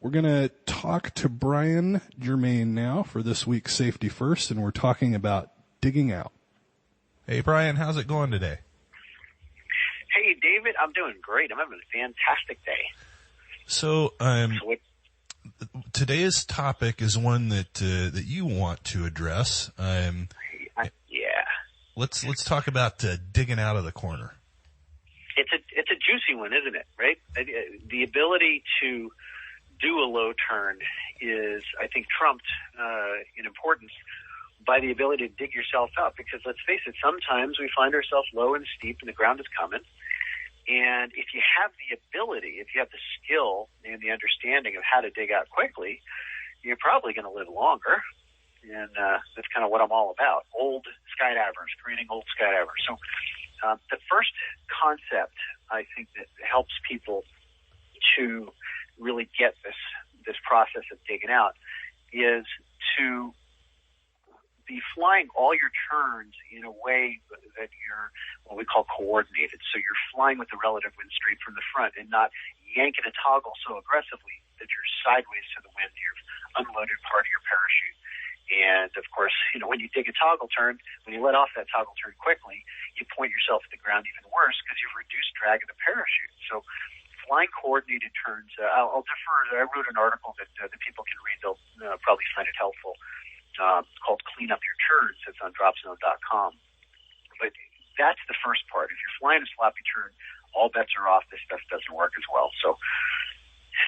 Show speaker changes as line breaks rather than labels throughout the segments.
We're going to talk to Brian Germain now for this week's Safety First, and we're talking about digging out.
Hey, Brian, how's it going today?
Hey, David, I'm doing great. I'm having a fantastic day.
So, today's topic is one that you want to address. Let's talk about digging out of the corner.
It's a juicy one, isn't it? Right? The ability to do a low turn is, I think, trumped in importance by the ability to dig yourself up. Because let's face it, sometimes we find ourselves low and steep, and the ground is coming. And if you have the ability, if you have the skill and the understanding of how to dig out quickly, you're probably going to live longer. And that's kind of what I'm all about. Old skydivers, creating old skydivers. So the first concept, I think, that helps people to really get this process of digging out is to be flying all your turns in a way that you're what we call coordinated. So you're flying with the relative wind stream from the front and not yanking a toggle so aggressively that you're sideways to the wind. You've unloaded part of your parachute. And, of course, when you dig a toggle turn, when you let off that toggle turn quickly, you point yourself at the ground even worse because you've reduced drag of the parachute. So flying coordinated turns, I'll defer. I wrote an article that people can read. They'll probably find it helpful. It's called Clean Up Your Turns. It's on dropzone.com. But that's the first part. If you're flying a sloppy turn, all bets are off. This stuff doesn't work as well. So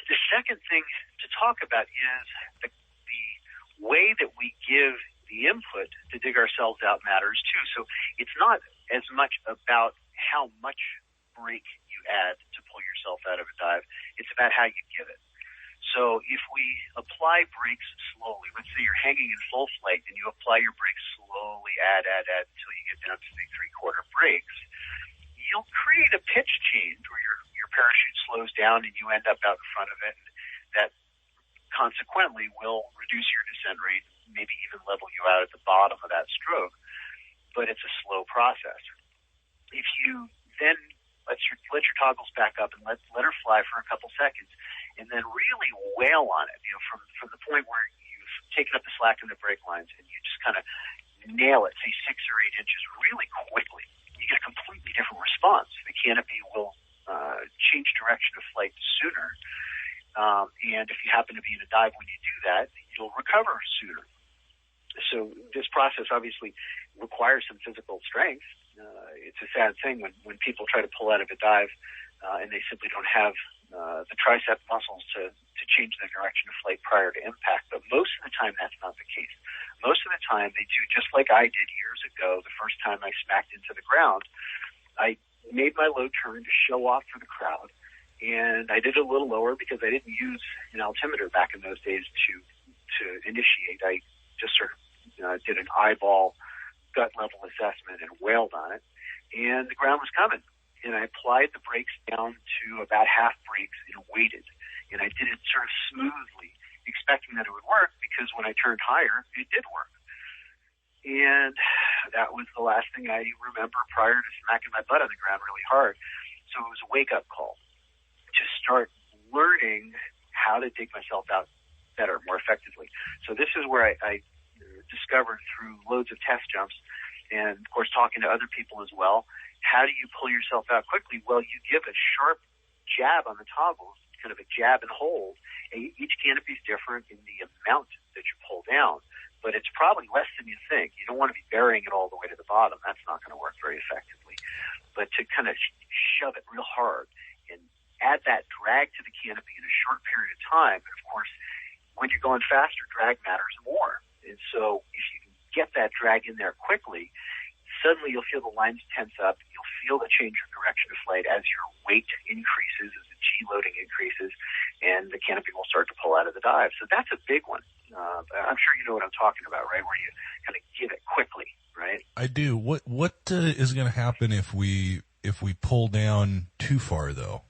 the second thing to talk about is the way that we give the input to dig ourselves out matters too. So it's not as much about how much brake you add to pull yourself out of a dive. It's about how you give it. So if we apply brakes slowly, let's say you're hanging in full flight and you apply your brakes slowly, add until you get down to the 3/4 brakes, you'll create a pitch change where your parachute slows down and you end up out in front of it. And that consequently will reduce your descent rate, maybe even level you out at the bottom of that stroke. But it's a slow process. If you then let your toggles back up and let her fly for a couple seconds, and then really wail on it, from the point where you've taken up the slack in the brake lines and you just kind of nail it, say 6 or 8 inches really quickly, you get a completely different response. The canopy will change direction of flight sooner. And if you happen to be in a dive when you do that, you'll recover sooner. So this process obviously requires some physical strength. It's a sad thing when people try to pull out of a dive and they simply don't have the tricep muscles to change the direction of flight prior to impact. But most of the time, that's not the case. Most of the time, they do just like I did years ago. The first time I smacked into the ground, I made my low turn to show off for the crowd. And I did it a little lower because I didn't use an altimeter back in those days to initiate. I just sort of did an eyeball gut level assessment and wailed on it. And the ground was coming. And I applied the brakes down to about half brakes and waited. And I did it sort of smoothly, expecting that it would work because when I turned higher, it did work. And that was the last thing I remember prior to smacking my butt on the ground really hard. So it was a wake-up call to start learning how to dig myself out better, more effectively. So this is where I discovered through loads of test jumps and, of course, talking to other people as well, how do you pull yourself out quickly? Well, you give a sharp jab on the toggles, kind of a jab and hold. Each canopy is different in the amount that you pull down, but it's probably less than you think. You don't want to be burying it all the way to the bottom. That's not going to work very effectively. But to kind of shove it real hard and add that drag to the canopy in a short period of time. And of course, when you're going faster, drag matters more. And so if you can get that drag in there quickly, suddenly you'll feel the lines tense up. You'll feel the change of direction of flight as your weight increases, as the G loading increases, and the canopy will start to pull out of the dive. So that's a big one. I'm sure you know what I'm talking about, right? Where you kind of give it quickly, right?
I do. What is going to happen if we pull down too far, though?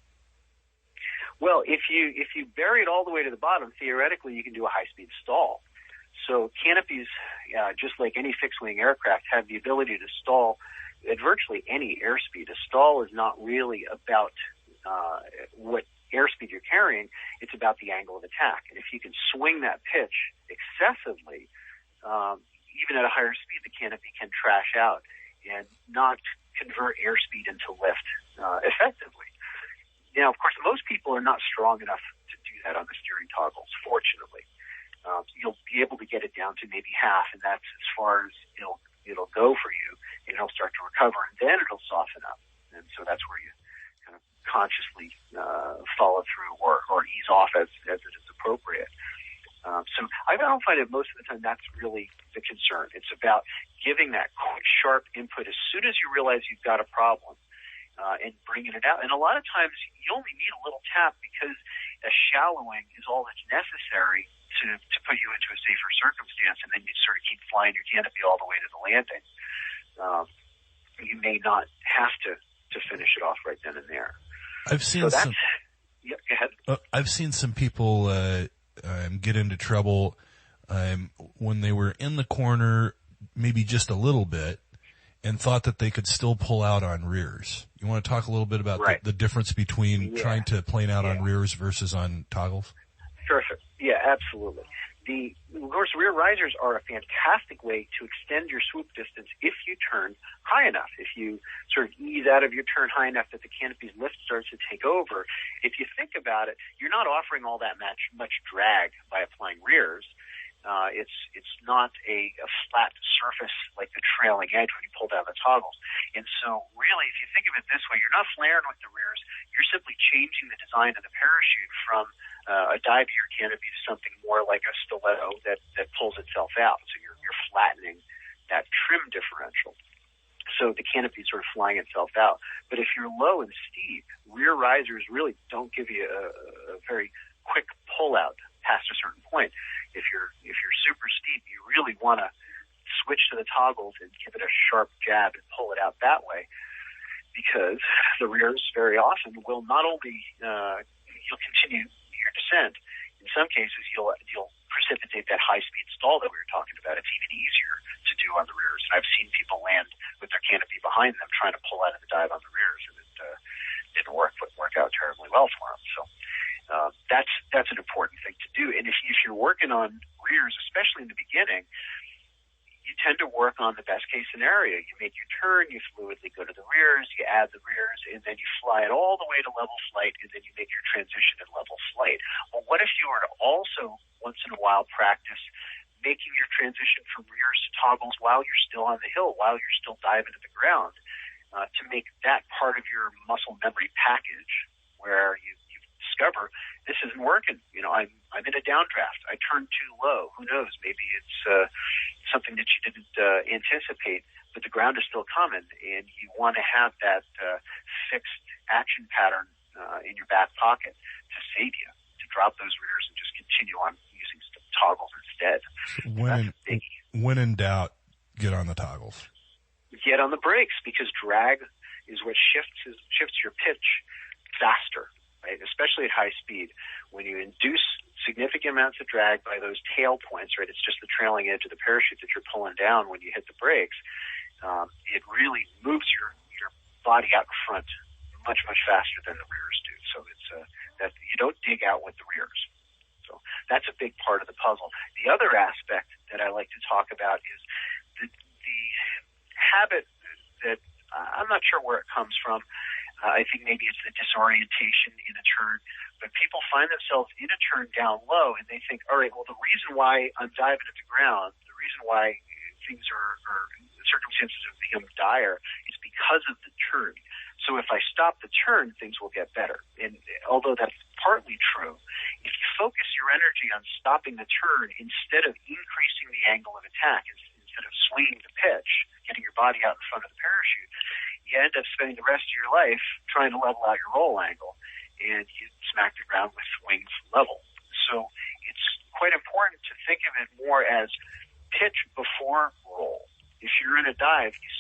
Well, if you bury it all the way to the bottom, theoretically you can do a high-speed stall. So canopies, just like any fixed-wing aircraft, have the ability to stall at virtually any airspeed. A stall is not really about what airspeed you're carrying. It's about the angle of attack. And if you can swing that pitch excessively, even at a higher speed, the canopy can trash out and not convert airspeed into lift effectively. Now, of course, most people are not strong enough to do that on the steering toggles, fortunately. You'll be able to get it down to maybe half, and that's as far as it'll go for you, and it'll start to recover, and then it'll soften up. And so that's where you kind of consciously follow through or ease off as it is appropriate. So I don't find that most of the time that's really the concern. It's about giving that quick, sharp input as soon as you realize you've got a problem. And bringing it out. And a lot of times you only need a little tap because a shallowing is all that's necessary to put you into a safer circumstance, and then you sort of keep flying your canopy all the way to the landing. You may not have to finish it off right then and there.
I've seen
go ahead.
I've seen some people get into trouble when they were in the corner, maybe just a little bit, and thought that they could still pull out on rears. You want to talk a little bit about the difference between trying to plane out on rears versus on toggles?
Perfect. Yeah, absolutely. Of course, rear risers are a fantastic way to extend your swoop distance if you turn high enough. If you sort of ease out of your turn high enough that the canopy's lift starts to take over. If you think about it, you're not offering all that much drag by applying rears. It's not a flat surface like the trailing edge when you pull down the toggles. And so really, if you think of it this way, you're not flaring with the rears. You're simply changing the design of the parachute from a dive gear canopy to something more like a stiletto that pulls itself out. So you're flattening that trim differential. So the canopy is sort of flying itself out. But if you're low and steep, rear risers really don't give you a very quick pull out past a certain point. If you're super steep, you really want to switch to the toggles and give it a sharp jab and pull it out that way, because the rears very often will not only you'll continue your descent. In some cases, you'll precipitate that high speed stall that we were talking about. It's even easier to do on the rears, and I've seen people land with their canopy behind them trying to pull out of the dive on the rears, and it didn't work out terribly well for them. So. That's an important thing to do. And if you're working on rears, especially in the beginning, you tend to work on the best case scenario. You make your turn, you fluidly go to the rears, you add the rears, and then you fly it all the way to level flight, and then you make your transition in level flight. Well, what if you were to also, once in a while, practice making your transition from rears to toggles while you're still on the hill, while you're still diving to the ground, to make that part of your muscle memory package where you discover this isn't working. I'm in a downdraft. I turned too low. Who knows? Maybe it's something that you didn't anticipate, but the ground is still coming, and you want to have that fixed action pattern in your back pocket to save you, to drop those rears and just continue on using toggles instead.
When in doubt, get on the toggles.
Get on the brakes, because drag is what shifts your pitch faster. Right? Especially at high speed, when you induce significant amounts of drag by those tail points, right? It's just the trailing edge of the parachute that you're pulling down when you hit the brakes. It really moves your body out in front much, much faster than the rears do. So it's that you don't dig out with the rears. So that's a big part of the puzzle. The other aspect that I like to talk about is the habit that I'm not sure where it comes from. I think maybe it's the disorientation in a turn, but people find themselves in a turn down low, and they think, all right, well, the reason why I'm diving at the ground, the reason why things are circumstances have become dire is because of the turn. So if I stop the turn, things will get better. And although that's partly true, if you focus your energy on stopping the turn instead of increasing the angle of attack, instead of swinging the pitch, getting your body out in front of the parachute, you end up spending the rest of your life trying to level out your roll angle, and you smack the ground with wings level. So it's quite important to think of it more as pitch before roll. If you're in a dive, you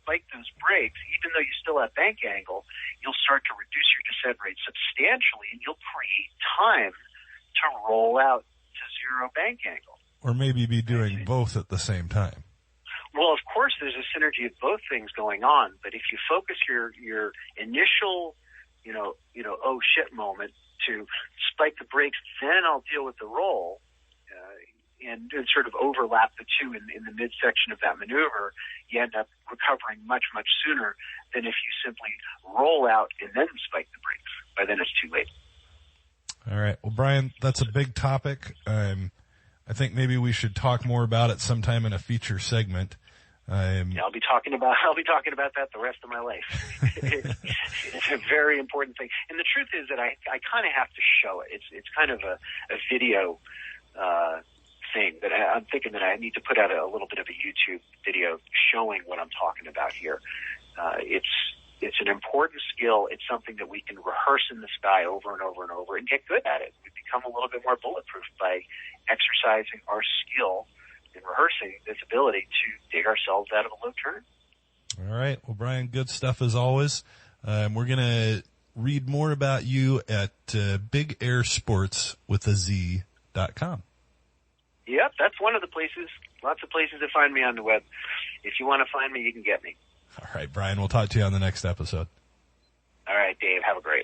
spike those brakes, even though you still have bank angle, you'll start to reduce your descent rate substantially, and you'll create time to roll out to zero bank angle.
Or maybe be doing both at the same time.
Well, of course, there's a synergy of both things going on. But if you focus your initial, oh shit moment to spike the brakes, then I'll deal with the roll, and sort of overlap the two in the midsection of that maneuver, you end up recovering much, much sooner than if you simply roll out and then spike the brakes. By then it's too late.
All right. Well, Brian, that's a big topic. I think maybe we should talk more about it sometime in a feature segment.
Yeah, I'll be talking about that the rest of my life. It's a very important thing, and the truth is that I kind of have to show it. It's kind of a video thing that I'm thinking that I need to put out a little bit of a YouTube video showing what I'm talking about here. It's an important skill. It's something that we can rehearse in the sky over and over and over and get good at it. We become a little bit more bulletproof by exercising our skill and rehearsing this ability to dig ourselves out of a low turn.
All right. Well, Brian, good stuff as always. We're going to read more about you at bigairsportswithaz.com.
Yep, that's one of the places. Lots of places to find me on the web. If you want to find me, you can get me.
All right, Brian, we'll talk to you on the next episode.
All right, Dave, have a great